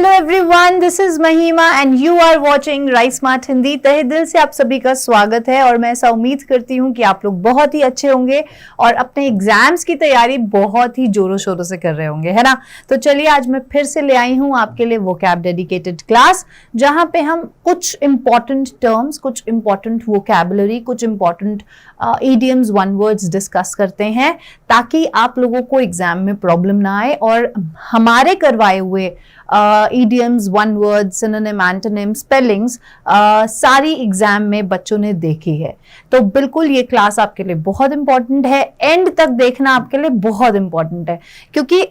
Hello everyone, this is Mahima and you are watching Right Smart Hindi. तहे दिल से आप सभी का स्वागत है और मैं ऐसा उम्मीद करती हूँ कि आप लोग बहुत ही अच्छे होंगे और अपने एग्जाम्स की तैयारी बहुत ही जोरों शोरों से कर रहे होंगे, है ना। तो चलिए आज मैं फिर से ले आई हूँ आपके लिए वोकैब डेडिकेटेड क्लास, जहाँ पे हम कुछ इंपॉर्टेंट टर्म्स, कुछ इंपॉर्टेंट वोकैबुलरी, कुछ important idioms, one words discuss करते हैं ताकि आप लोगों को एग्जाम में प्रॉब्लम ना आए। और हमारे करवाए हुए idioms, one word, synonym, antonym, spellings सारी एग्जाम में बच्चों ने देखी है। तो बिल्कुल ये क्लास आपके लिए बहुत इंपॉर्टेंट है, एंड तक देखना आपके लिए बहुत इंपॉर्टेंट है क्योंकि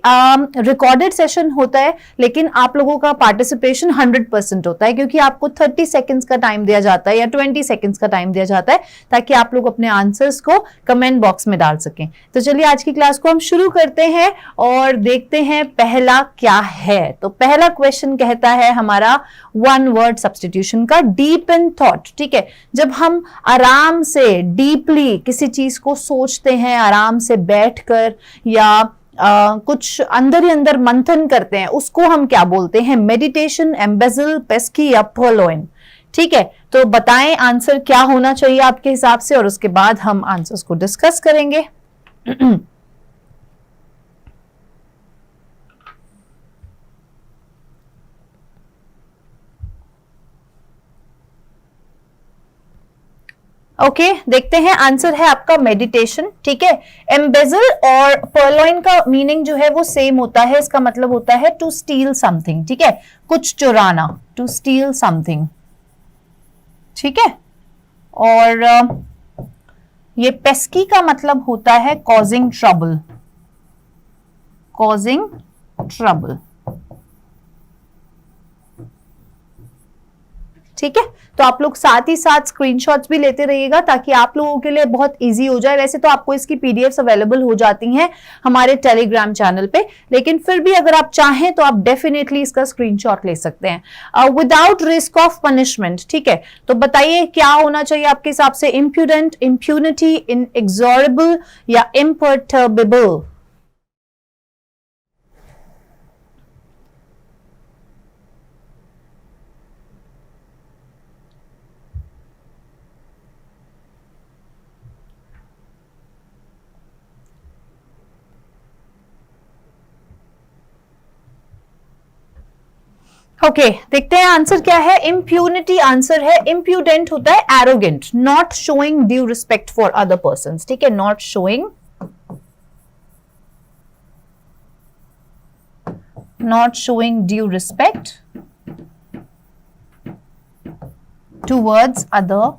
रिकॉर्डेड सेशन होता है लेकिन आप लोगों का पार्टिसिपेशन 100% होता है क्योंकि आपको 30 सेकेंड्स का टाइम दिया जाता है या 20 सेकेंड्स का टाइम दिया जाता है ताकि आप लोग अपने आंसर्स को कमेंट बॉक्स में डाल सकें। तो चलिए आज की क्लास को हम शुरू करते हैं और देखते हैं पहला क्या है। तो पहला क्वेश्चन कहता है हमारा वन वर्ड सब्स्टिट्यूशन का, डीप इन थॉट। ठीक है, जब हम आराम से डीपली किसी चीज को सोचते हैं, आराम से बैठकर या कुछ अंदर ही अंदर मंथन करते हैं, उसको हम क्या बोलते हैं? मेडिटेशन, एम्बेजल, पेस्की या पर्लोइन। ठीक है, तो बताएं आंसर क्या होना चाहिए आपके हिसाब से और उसके बाद हम आंसर्स को डिस्कस करेंगे। ओके, देखते हैं। आंसर है आपका मेडिटेशन। ठीक है, एम्बेजल और पर्लोइन का मीनिंग जो है वो सेम होता है। इसका मतलब होता है टू स्टील समथिंग। ठीक है, कुछ चुराना, टू स्टील समथिंग। ठीक है, और ये पेस्की का मतलब होता है कॉजिंग ट्रबल, कॉजिंग ट्रबल। ठीक है, तो आप लोग साथ ही साथ स्क्रीनशॉट्स भी लेते रहिएगा ताकि आप लोगों के लिए बहुत इजी हो जाए। वैसे तो आपको इसकी पीडीएफ्स अवेलेबल हो जाती हैं हमारे टेलीग्राम चैनल पे, लेकिन फिर भी अगर आप चाहें तो आप डेफिनेटली इसका स्क्रीनशॉट ले सकते हैं विदाउट रिस्क ऑफ पनिशमेंट। ठीक है, तो बताइए क्या होना चाहिए आपके हिसाब से? इम्प्यूडेंट, इम्प्यूनिटी, इनएक्सोरेबल या इम्पर्टर्बेबल? ओके, देखते हैं आंसर क्या है। इम्प्यूनिटी आंसर है। इम्प्यूडेंट होता है arrogant, not showing due respect for other persons. ठीक है, not showing, not showing due respect towards other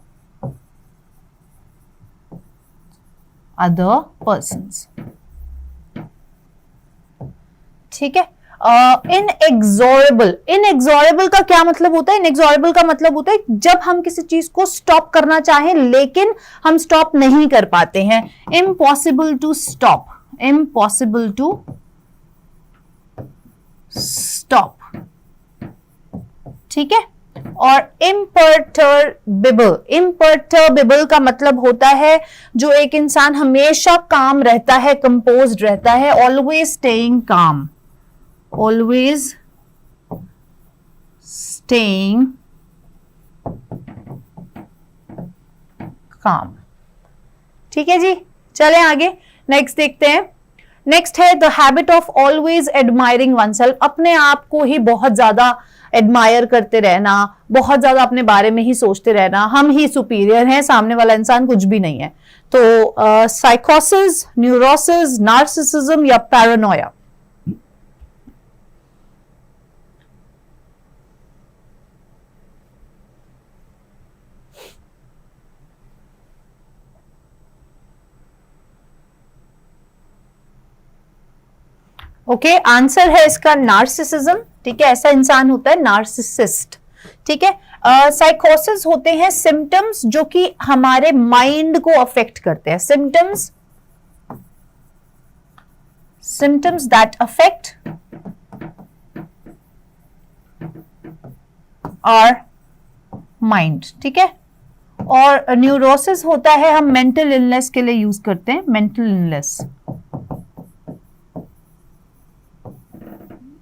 persons. ठीक है, इनएक्सोरेबल, इनएक्सोरेबल का क्या मतलब होता है? इनएक्सोरेबल का मतलब होता है जब हम किसी चीज को स्टॉप करना चाहें लेकिन हम स्टॉप नहीं कर पाते हैं। Impossible to stop, impossible to stop. ठीक है, और इम्पर्टर्बेबल, इम्पर्टर्बेबल का मतलब होता है जो एक इंसान हमेशा काम रहता है, कंपोज्ड रहता है, ऑलवेज स्टेइंग काम, always staying calm। ठीक है जी, चलें आगे। नेक्स्ट देखते हैं। नेक्स्ट है the habit of always admiring one self. अपने आप को ही बहुत ज्यादा एडमायर करते रहना, बहुत ज्यादा अपने बारे में ही सोचते रहना, हम ही सुपीरियर हैं, सामने वाला इंसान कुछ भी नहीं है। तो साइकोसिस, न्यूरोसिस, नार्सिसिज्म या पैरानोया? ओके, आंसर है इसका नार्सिसिज्म। ठीक है, ऐसा इंसान होता है नार्सिसिस्ट। ठीक है, साइकोसिस होते हैं सिम्टम्स जो कि हमारे माइंड को अफेक्ट करते हैं। Symptoms, symptoms that affect our mind. ठीक है, और न्यूरोसिस होता है, हम मेंटल इलनेस के लिए यूज करते हैं, मेंटल इलनेस।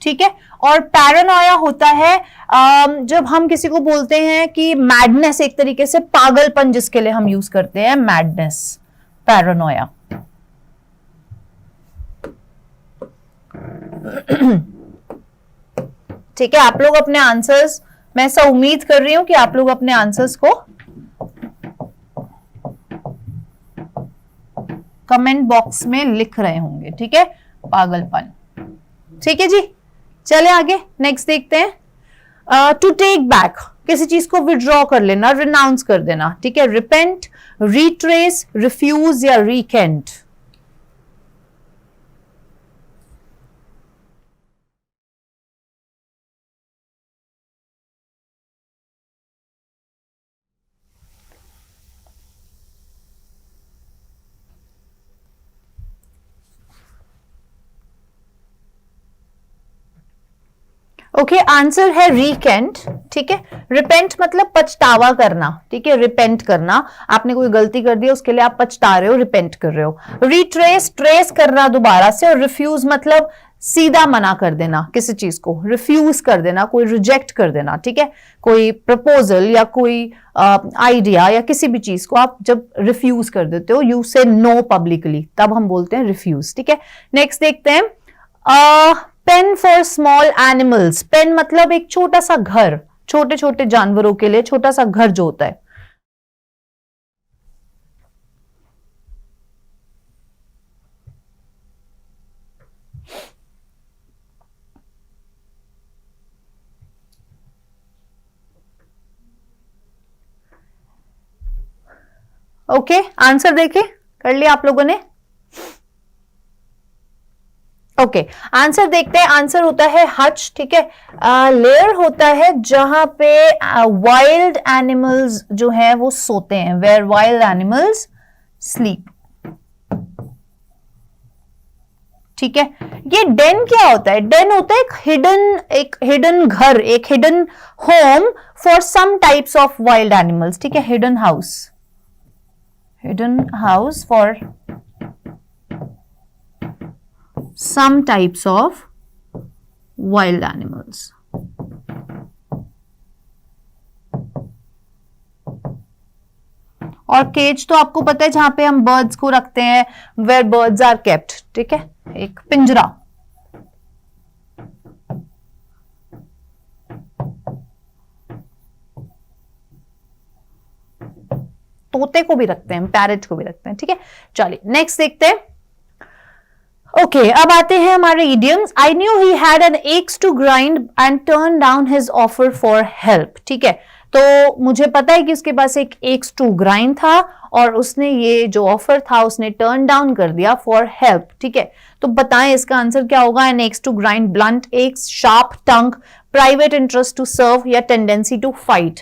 ठीक है। और पैरानोया होता है जब हम किसी को बोलते हैं कि मैडनेस, एक तरीके से पागलपन जिसके लिए हम यूज करते हैं मैडनेस, पैरानोया। ठीक है, आप लोग अपने आंसर्स, मैं ऐसा उम्मीद कर रही हूं कि आप लोग अपने आंसर्स को कमेंट बॉक्स में लिख रहे होंगे। ठीक है, पागलपन। ठीक है जी, चले आगे, नेक्स्ट देखते हैं। टू टेक बैक, किसी चीज को विड्रॉ कर लेना, रिनाउंस कर देना। ठीक है, रिपेंट, रिट्रेस, रिफ्यूज या रिकेंट। ओके, आंसर है रिकेंट। ठीक है, रिपेंट मतलब पछतावा करना। ठीक है, रिपेंट करना, आपने कोई गलती कर दी उसके लिए आप पछता रहे हो, रिपेंट कर रहे हो। रिट्रेस, ट्रेस करना दोबारा से। और रिफ्यूज मतलब सीधा मना कर देना किसी चीज को, रिफ्यूज कर देना, कोई रिजेक्ट कर देना। ठीक है, कोई प्रपोजल या कोई आइडिया या किसी भी चीज को आप जब रिफ्यूज कर देते हो, यू से नो पब्लिकली, तब हम बोलते हैं रिफ्यूज। ठीक है, नेक्स्ट देखते हैं। Pen for small animals, pen मतलब एक छोटा सा घर, छोटे छोटे जानवरों के लिए छोटा सा घर जो होता है। ओके, आंसर देखे, कर लिया आप लोगों ने? ओके, आंसर देखते हैं। आंसर होता है हच। ठीक है, लेयर होता है जहां पे वाइल्ड एनिमल्स जो है वो सोते हैं, वेयर वाइल्ड एनिमल्स स्लीप। ठीक है, ये डेन क्या होता है? डेन होता है एक हिडन घर, एक hidden home for some types of wild animals. ठीक है, hidden house for some types of wild animals. और केज तो आपको पता है जहां पे हम बर्ड्स को रखते हैं, where birds are kept. ठीक है, एक पिंजरा। तोते को भी रखते हैं, पैरेट को भी रखते हैं। ठीक है, चलिए नेक्स्ट देखते हैं। ओके, अब आते हैं हमारे idioms. I knew he had an axe to grind and turn down his offer for help. ठीक है, तो मुझे पता है कि उसके पास एक एक्स टू ग्राइंड था और उसने ये जो ऑफर था उसने टर्न डाउन कर दिया फॉर हेल्प। ठीक है, तो बताएं इसका आंसर क्या होगा? An axe to grind, blunt axe, sharp tongue, private interest to serve या टेंडेंसी टू फाइट।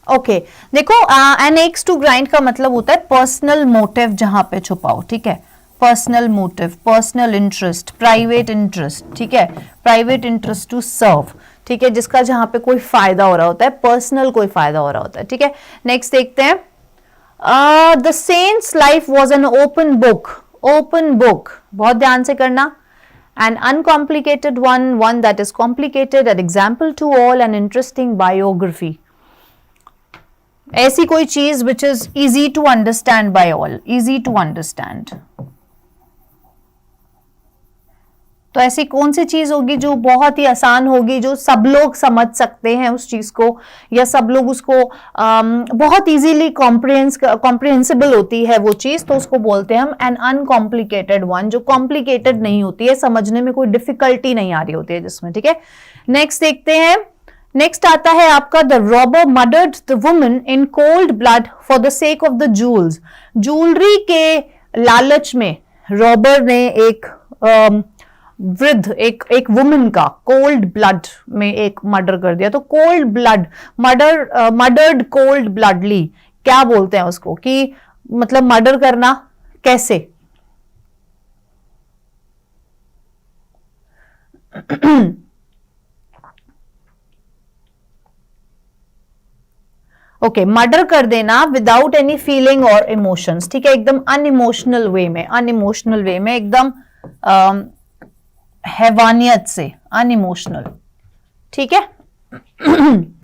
ओके, देखो, एन एक्स टू ग्राइंड का मतलब होता है पर्सनल मोटिव जहां पे छुपाओ। ठीक है, personal motive, personal interest, private interest. ठीक है, प्राइवेट इंटरेस्ट टू सर्व। ठीक है, जिसका जहां पे कोई फायदा हो रहा होता है, पर्सनल कोई फायदा हो रहा होता है। ठीक है, नेक्स्ट देखते हैं। The saints life was an open book. Open book, बहुत ध्यान से करना। An uncomplicated one that is complicated, an example to all, an interesting biography. ऐसी कोई चीज which is easy to understand by all, easy to understand. तो ऐसी कौन सी चीज होगी जो बहुत ही आसान होगी, जो सब लोग समझ सकते हैं उस चीज को, या सब लोग उसको बहुत इजीली कॉम्प्रिहेंसिबल होती है वो चीज, तो उसको बोलते हैं हम एन अनकॉम्प्लिकेटेड वन, जो कॉम्प्लिकेटेड नहीं होती है, समझने में कोई डिफिकल्टी नहीं आ रही होती है जिसमें। ठीक है, नेक्स्ट देखते हैं। नेक्स्ट आता है आपका, the robber murdered the woman in cold blood for the sake of the jewels. Jewellery के लालच में रॉबर ने एक वृद्ध, एक वुमन का कोल्ड ब्लड में एक मर्डर कर दिया। तो कोल्ड ब्लड, मर्डर्ड कोल्ड ब्लडली, क्या बोलते हैं उसको? कि मतलब मर्डर करना कैसे? ओके, मर्डर कर देना विदाउट एनी फीलिंग और इमोशंस, ठीक है, एकदम अनइमोशनल वे में, अनइमोशनल वे में, एकदम हैवानियत से, अनइमोशनल, ठीक है।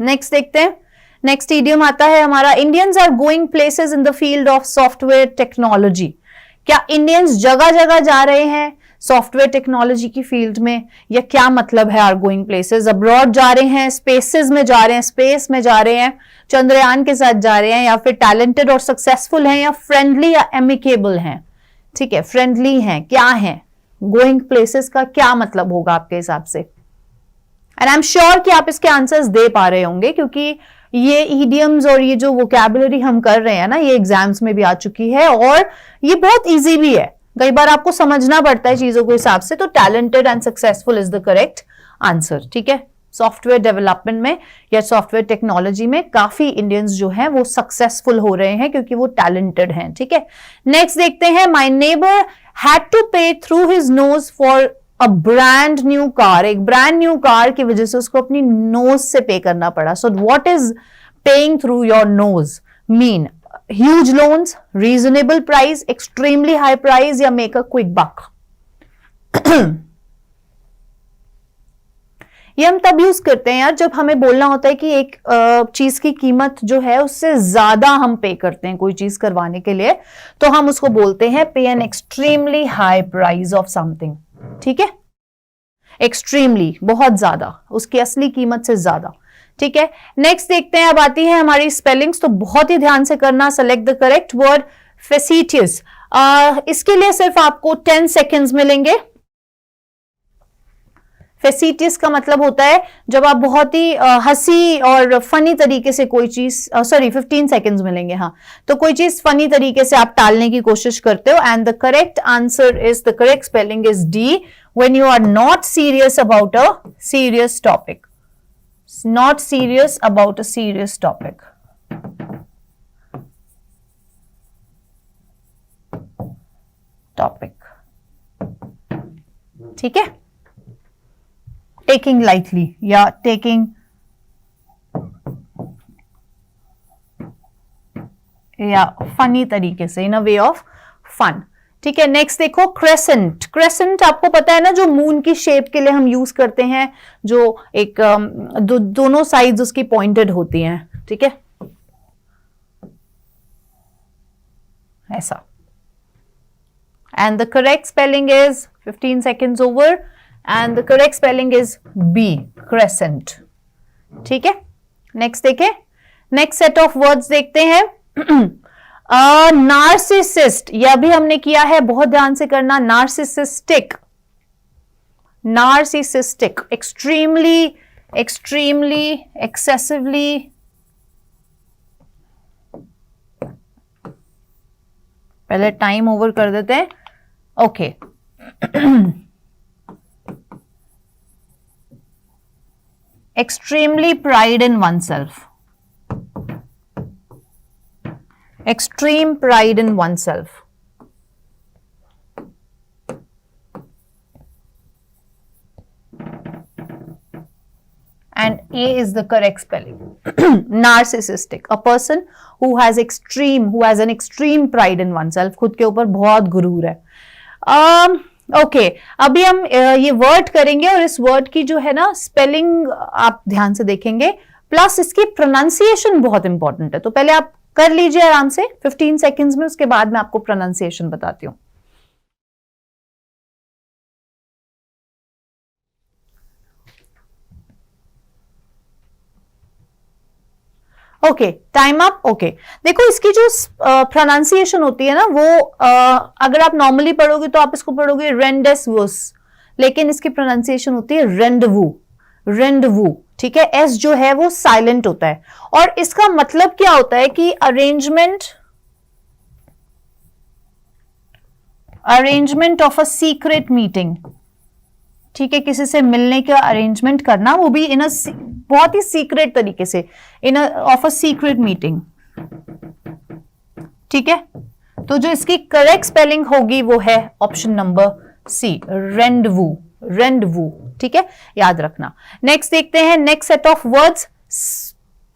नेक्स्ट देखते हैं, नेक्स्ट इडियम आता है हमारा, Indians are going places in the field of software technology. क्या इंडियंस जगह जगह जा रहे हैं सॉफ्टवेयर टेक्नोलॉजी की फील्ड में, या क्या मतलब है आर गोइंग प्लेसेस? अब्रॉड जा रहे हैं, स्पेसेस में जा रहे हैं, स्पेस में जा रहे हैं, चंद्रयान के साथ जा रहे हैं, या फिर टैलेंटेड और सक्सेसफुल हैं, या फ्रेंडली या एमिकेबल हैं, ठीक है, फ्रेंडली हैं, क्या है? गोइंग प्लेसेस का क्या मतलब होगा आपके हिसाब से? एंड आई एम श्योर कि आप इसके आंसर्स दे पा रहे होंगे, क्योंकि ये ईडियम्स और ये जो वोकैबुलरी हम कर रहे हैं ना, ये एग्जाम्स में भी आ चुकी है और ये बहुत इजी भी है। कई बार आपको समझना पड़ता है चीजों के हिसाब से, तो talented and successful is the correct answer, ठीक है। सॉफ्टवेयर डेवलपमेंट में या सॉफ्टवेयर टेक्नोलॉजी में काफी इंडियंस जो हैं वो सक्सेसफुल हो रहे हैं क्योंकि वो टैलेंटेड हैं, ठीक है। नेक्स्ट देखते हैं, माय नेबर हैड टू पे through his nose for a brand new car. एक ब्रांड न्यू कार की वजह से उसको अपनी नोज से पे करना पड़ा। So what is paying through your nose mean? Huge loans, reasonable price, extremely high price, या मेक अ क्विक बक? ये हम तब यूज करते हैं यार जब हमें बोलना होता है कि एक चीज की कीमत जो है उससे ज्यादा हम पे करते हैं कोई चीज करवाने के लिए, तो हम उसको बोलते हैं पे an extremely high price of something, ठीक है। एक्सट्रीमली, बहुत ज्यादा, उसकी असली कीमत से ज्यादा, ठीक है। नेक्स्ट देखते हैं, अब आती है हमारी स्पेलिंग्स, तो बहुत ही ध्यान से करना। Select the correct word, facetious. इसके लिए सिर्फ आपको 10 सेकेंड्स मिलेंगे। फेसिटियस का मतलब होता है जब आप बहुत ही हंसी और फनी तरीके से कोई चीज, सॉरी 15 सेकेंड्स मिलेंगे, हाँ, तो कोई चीज फनी तरीके से आप टालने की कोशिश करते हो। And the correct answer is, the correct spelling is D, when you are not serious about a serious topic, not serious about a serious topic. ठीक है, टेकिंग लाइटली या टेकिंग या फनी तरीके से, इन अ वे ऑफ फन, ठीक है। Next देखो, crescent. Crescent आपको पता है ना, जो मून की शेप के लिए हम यूज करते हैं, जो एक दोनों साइड्स उसकी पॉइंटेड होती हैं, ठीक है, ऐसा। And the correct spelling is 15 seconds over, and the correct spelling is B, crescent, ठीक है। नेक्स्ट देखें, नेक्स्ट सेट ऑफ वर्ड्स देखते हैं। नार्सिसिस्ट, यह भी हमने किया है, बहुत ध्यान से करना। Narcissistic, narcissistic, extremely, extremely, excessively, पहले टाइम ओवर कर देते हैं, okay. Extremely pride in oneself, extreme pride in oneself, and A is the correct spelling. Narcissistic, a person who has an extreme pride in oneself, खुद के ऊपर बहुत गुरूर है। Okay, अभी हम ये वर्ड करेंगे और इस वर्ड की जो है ना स्पेलिंग आप ध्यान से देखेंगे, प्लस इसकी प्रोनाउंसिएशन बहुत इंपॉर्टेंट है। तो पहले आप कर लीजिए आराम से 15 सेकेंड्स में, उसके बाद मैं आपको प्रोनाउंसिएशन बताती हूँ। Okay, time up. ओके, देखो इसकी जो प्रोनाउंसिएशन होती है ना, वो अगर आप नॉर्मली पढ़ोगे तो आप इसको पढ़ोगे रेंडेसवुस, लेकिन इसकी प्रोनाउंसिएशन होती है रेंडवू, रेंडवू, ठीक है। एस जो है वो साइलेंट होता है, और इसका मतलब क्या होता है कि arrangement of a secret meeting, ठीक है, किसी से मिलने का अरेंजमेंट करना, वो भी इन बहुत ही सीक्रेट तरीके से, ऑफ अ सीक्रेट मीटिंग, ठीक है। तो जो इसकी करेक्ट स्पेलिंग होगी वो है ऑप्शन नंबर सी, रेंडवू, रेंडवू, ठीक है, याद रखना। नेक्स्ट देखते हैं, next set of words,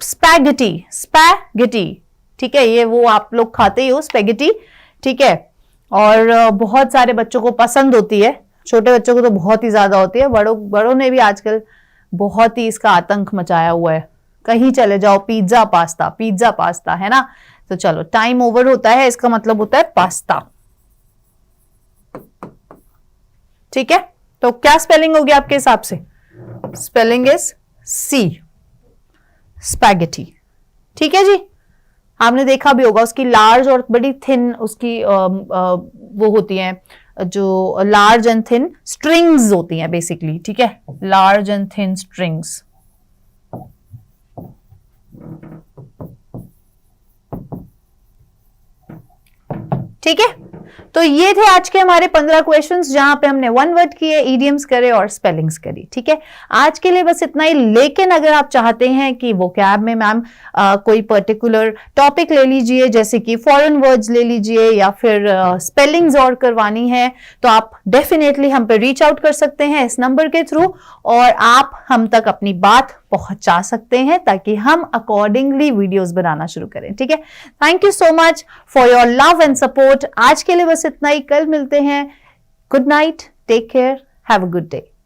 spaghetti, spaghetti, ठीक है, ये वो आप लोग खाते ही हो स्पैगेटी, ठीक है, और बहुत सारे बच्चों को पसंद होती है, छोटे बच्चों को तो बहुत ही ज्यादा होती है, बड़ों ने भी आजकल बहुत ही इसका आतंक मचाया हुआ है, कहीं चले जाओ पिज्जा पास्ता, पिज्जा पास्ता, है ना। तो चलो, टाइम ओवर होता है, इसका मतलब होता है पास्ता, ठीक है। तो क्या स्पेलिंग होगी आपके हिसाब से? स्पेलिंग इज सी, स्पैगेटी, ठीक है जी। आपने देखा भी होगा, उसकी लार्ज और बड़ी थिन उसकी वो होती हैं, जो लार्ज एंड थिन स्ट्रिंग्स होती हैं बेसिकली, ठीक है, लार्ज एंड थिन स्ट्रिंग्स, ठीक है। तो ये थे आज के हमारे 15 क्वेश्चंस, जहां पे हमने वन वर्ड किए, इडियम्स करे और स्पेलिंग्स करी, ठीक है। आज के लिए बस इतना ही, लेकिन अगर आप चाहते हैं कि वोकैब में मैम कोई पर्टिकुलर टॉपिक ले लीजिए, जैसे कि फॉरेन वर्ड्स ले लीजिए, या फिर स्पेलिंग्स और करवानी है, तो आप डेफिनेटली हम पे रीच आउट कर सकते हैं इस नंबर के थ्रू, और आप हम तक अपनी बात पहुंचा सकते हैं, ताकि हम अकॉर्डिंगली वीडियोस बनाना शुरू करें, ठीक है। Thank you so much for your love and support. आज के लिए बस इतना ही, कल मिलते हैं। Good night, take care, have a good day.